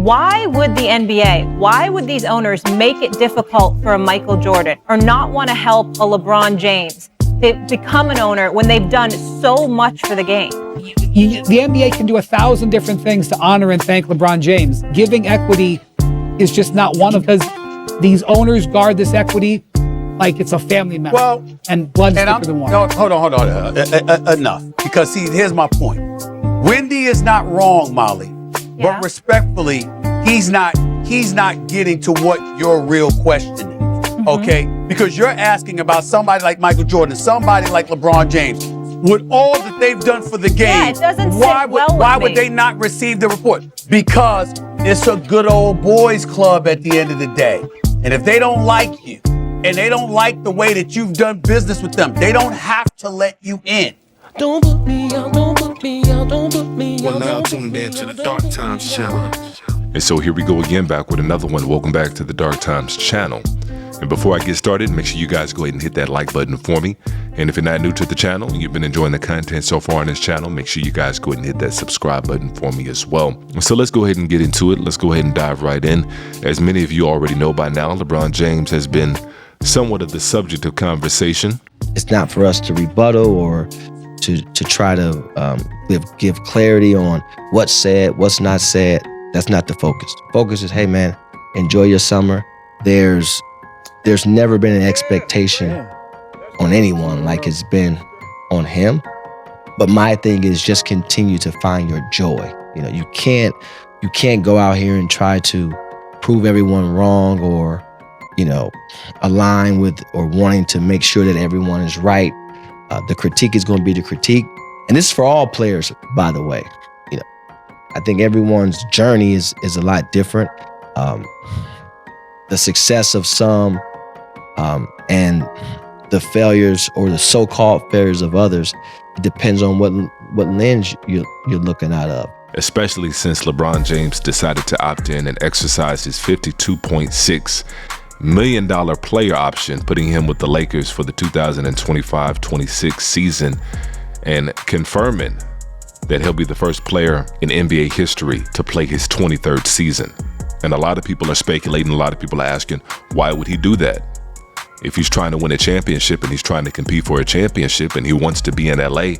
Why would the NBA, why would these owners make it difficult for a Michael Jordan or not want to help a LeBron James to become an owner when they've done so much for the game? The NBA can do 1,000 different things to honor and thank LeBron James. Giving equity is just not one of, because these owners guard this equity like it's a family member. Well, and blood's thicker than water. No, hold on. Enough. Because see, here's my point. Wendy is not wrong, Molly. Yeah. But respectfully, he's not getting to what your real question is. Mm-hmm. Okay? Because you're asking about somebody like Michael Jordan, somebody like LeBron James. With all that they've done for the game, it doesn't why would they not receive the report? Because it's a good old boys club at the end of the day. And if they don't like you, and they don't like the way that you've done business with them, they don't have to let you in. Don't put me out, don't put me out, don't put me out. Well, now tuned in to the Dark Times channel. And so here we go again, back with another one. Welcome back to the Dark Times channel. And before I get started, make sure you guys go ahead and hit that like button for me. And if you're not new to the channel and you've been enjoying the content so far on this channel, make sure you guys go ahead and hit that subscribe button for me as well. So let's go ahead and get into it. Let's go ahead and dive right in. As many of you already know by now, LeBron James has been somewhat of the subject of conversation. It's not for us to rebuttal or to try to give clarity on what's said, what's not said. That's not the focus. The focus is, hey man, enjoy your summer. There's never been an expectation on anyone like it's been on him. But my thing is just continue to find your joy. You know, you can't go out here and try to prove everyone wrong or, you know, align with or wanting to make sure that everyone is right. The critique is going to be the critique. And this is for all players, by the way. You know, I think everyone's journey is a lot different. The success of some and the failures or the so-called failures of others, it depends on what lens you're looking out of. Especially since LeBron James decided to opt in and exercise his $52.6 million player option, putting him with the Lakers for the 2025-26 season and confirming that he'll be the first player in NBA history to play his 23rd season. And a lot of people are speculating, a lot of people are asking, why would he do that? If he's trying to win a championship and he's trying to compete for a championship and he wants to be in LA,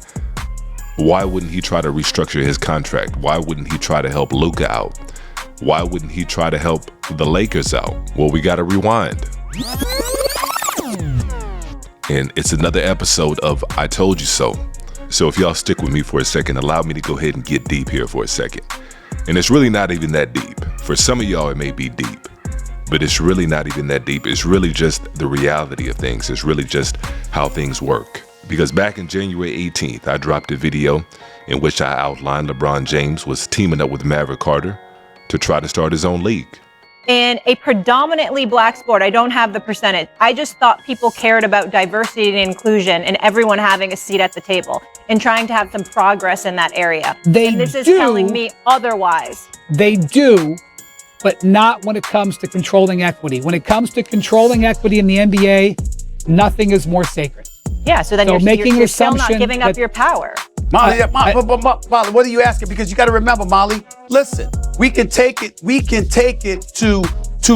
why wouldn't he try to restructure his contract? Why wouldn't he try to help Luka out? Why wouldn't he try to help the Lakers out? Well, we got to rewind. And it's another episode of I Told You So. So if y'all stick with me for a second, allow me to go ahead and get deep here for a second. And it's really not even that deep. For some of y'all, it may be deep, but it's really not even that deep. It's really just the reality of things. It's really just how things work. Because back in January 18th, I dropped a video in which I outlined LeBron James was teaming up with Maverick Carter to try to start his own league. In a predominantly black sport, I don't have the percentage. I just thought people cared about diversity and inclusion and everyone having a seat at the table and trying to have some progress in that area. And this is telling me otherwise. They do, but not when it comes to controlling equity. When it comes to controlling equity in the NBA, nothing is more sacred. Yeah, so then you're still not giving up your power. Molly, Molly, what are you asking? Because you got to remember, Molly, listen, we can take it to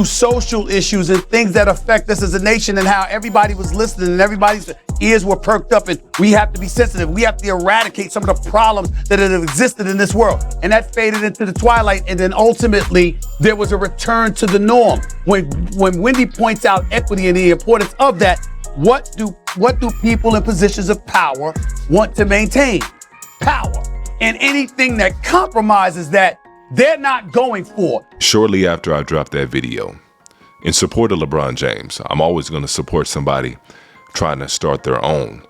social issues and things that affect us as a nation and how everybody was listening and everybody's ears were perked up, and we have to be sensitive. We have to eradicate some of the problems that have existed in this world. And that faded into the twilight, and then ultimately there was a return to the norm. When Wendy points out equity and the importance of that, what do people in positions of power want to maintain? Power. And anything that compromises that, they're not going for. Shortly after I dropped that video, in support of LeBron James, I'm always going to support somebody trying to start their own.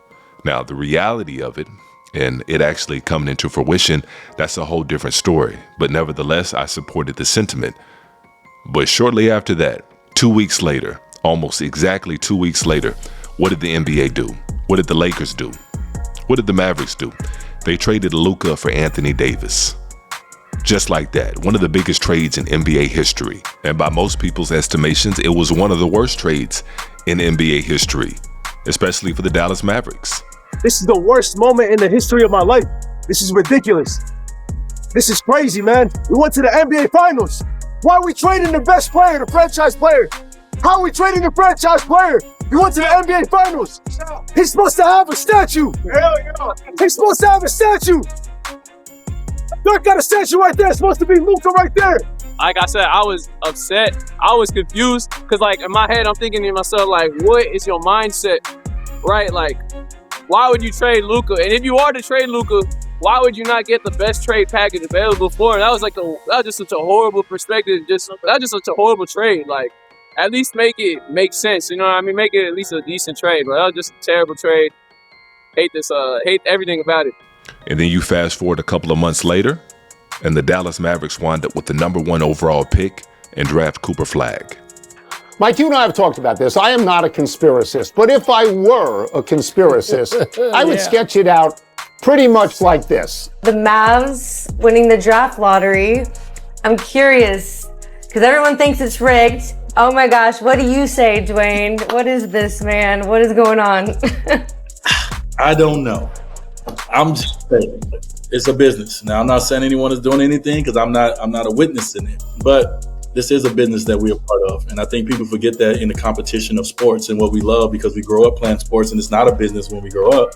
Now, the reality of it, and it actually coming into fruition, that's a whole different story. But nevertheless, I supported the sentiment. But shortly after that, 2 weeks later, almost exactly 2 weeks later, what did the NBA do? What did the Lakers do? What did the Mavericks do? They traded Luka for Anthony Davis. Just like that, one of the biggest trades in NBA history. And by most people's estimations, it was one of the worst trades in NBA history, especially for the Dallas Mavericks. This is the worst moment in the history of my life. This is ridiculous. This is crazy, man. We went to the NBA Finals. Why are we trading the best player, the franchise player? How are we trading the franchise player? He went to the NBA Finals. He's supposed to have a statue. Hell yeah. He's supposed to have a statue. Dirk got a statue right there. It's supposed to be Luka right there. Like I said, I was upset. I was confused because, like, in my head, I'm thinking to myself, like, what is your mindset, right? Like, why would you trade Luka? And if you are to trade Luka, why would you not get the best trade package available for him? That was just such a horrible perspective. That was just such a horrible trade. Like, at least make it make sense. You know what I mean? Make it at least a decent trade. But that was just a terrible trade. Hate everything about it. And then you fast forward a couple of months later, and the Dallas Mavericks wind up with the #1 overall pick and draft Cooper Flagg. Mike, you and I have talked about this. I am not a conspiracist, but if I were a conspiracist, I would sketch it out pretty much like this. The Mavs winning the draft lottery. I'm curious, because everyone thinks it's rigged. Oh my gosh, what do you say, Dwayne? What is this, man? What is going on? I don't know. I'm just saying, it's a business. Now, I'm not saying anyone is doing anything because I'm not a witness in it. But this is a business that we're a part of. And I think people forget that in the competition of sports and what we love because we grow up playing sports and it's not a business when we grow up.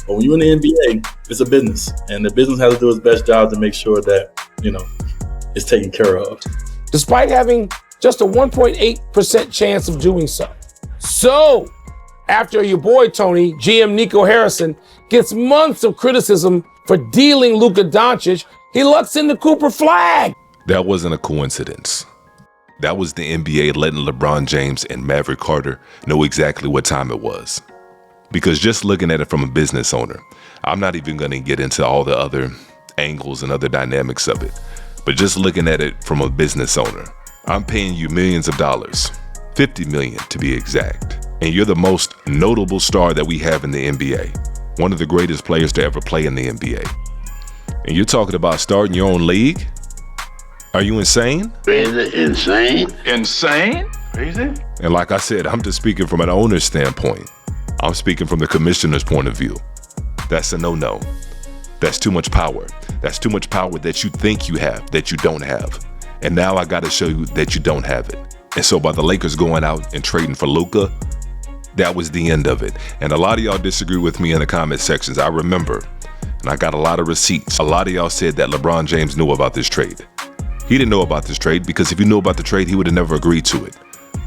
But when you're in the NBA, it's a business. And the business has to do its best job to make sure that, it's taken care of. Despite having just a 1.8% chance of doing so. So, after your boy Tony, GM Nico Harrison, gets months of criticism for dealing Luka Doncic, he lucks into Cooper Flagg. That wasn't a coincidence. That was the NBA letting LeBron James and Maverick Carter know exactly what time it was. Because just looking at it from a business owner, I'm not even going to get into all the other angles and other dynamics of it. But just looking at it from a business owner, I'm paying you millions of dollars, $50 million to be exact. And you're the most notable star that we have in the NBA. One of the greatest players to ever play in the NBA. And you're talking about starting your own league? Are you insane? Is it insane? Insane? Crazy? And like I said, I'm just speaking from an owner's standpoint. I'm speaking from the commissioner's point of view. That's a no-no. That's too much power. That's too much power that you think you have, that you don't have. And now I got to show you that you don't have it. And so by the Lakers going out and trading for Luka, that was the end of it. And a lot of y'all disagree with me in the comment sections. I remember, and I got a lot of receipts. A lot of y'all said that LeBron James knew about this trade. He didn't know about this trade because if he knew about the trade, he would have never agreed to it.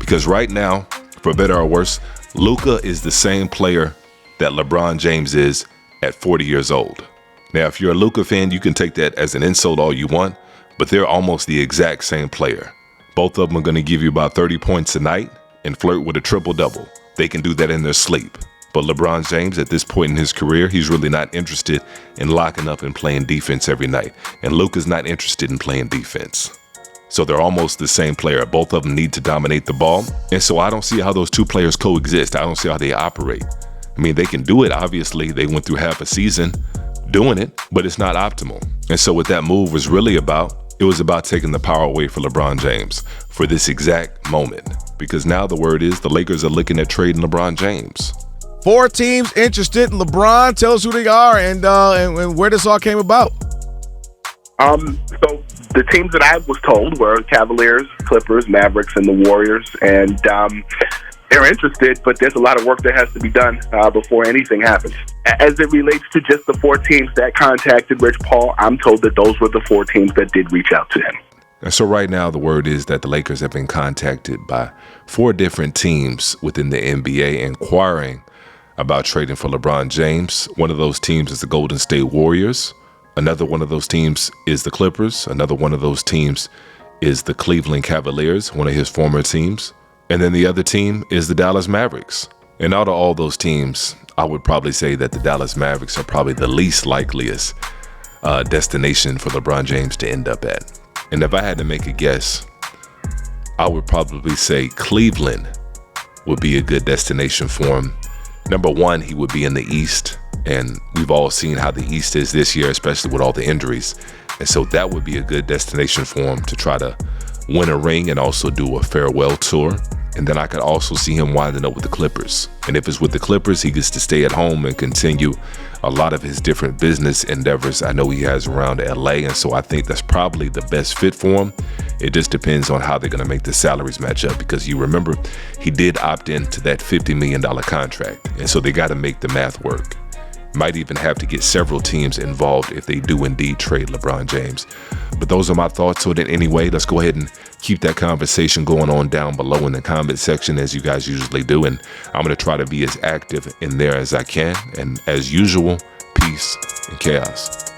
Because right now, for better or worse, Luka is the same player that LeBron James is at 40 years old. Now, if you're a Luka fan, you can take that as an insult all you want, but they're almost the exact same player. Both of them are going to give you about 30 points a night and flirt with a triple-double. They can do that in their sleep. But LeBron James, at this point in his career, he's really not interested in locking up and playing defense every night. And Luka's not interested in playing defense. So they're almost the same player. Both of them need to dominate the ball. And so I don't see how those two players coexist. I don't see how they operate. I mean, they can do it. Obviously, they went through half a season doing it, but it's not optimal. And so what that move was really about, it was about taking the power away from LeBron James for this exact moment. Because now the word is the Lakers are looking at trading LeBron James. 4 teams interested in LeBron. Tell us who they are and where this all came about. So the teams that I was told were Cavaliers, Clippers, Mavericks, and the Warriors. And they're interested, but there's a lot of work that has to be done before anything happens. As it relates to just the 4 teams that contacted Rich Paul, I'm told that those were the 4 teams that did reach out to him. And so right now, the word is that the Lakers have been contacted by 4 different teams within the NBA inquiring about trading for LeBron James. One of those teams is the Golden State Warriors. Another one of those teams is the Clippers. Another one of those teams is the Cleveland Cavaliers, one of his former teams. And then the other team is the Dallas Mavericks. And out of all those teams, I would probably say that the Dallas Mavericks are probably the least likeliest destination for LeBron James to end up at. And if I had to make a guess, I would probably say Cleveland would be a good destination for him. Number one, he would be in the East, and we've all seen how the East is this year, especially with all the injuries. And so that would be a good destination for him to try to win a ring and also do a farewell tour. And then I could also see him winding up with the Clippers. And if it's with the Clippers, he gets to stay at home and continue a lot of his different business endeavors I know he has around LA. And so I think that's probably the best fit for him. It just depends on how they're going to make the salaries match up, because you remember he did opt into that $50 million contract. And so they got to make the math work. Might even have to get several teams involved if they do indeed trade LeBron James. But those are my thoughts. So then anyway, let's go ahead and keep that conversation going on down below in the comment section, as you guys usually do. And I'm going to try to be as active in there as I can. And as usual, peace and chaos.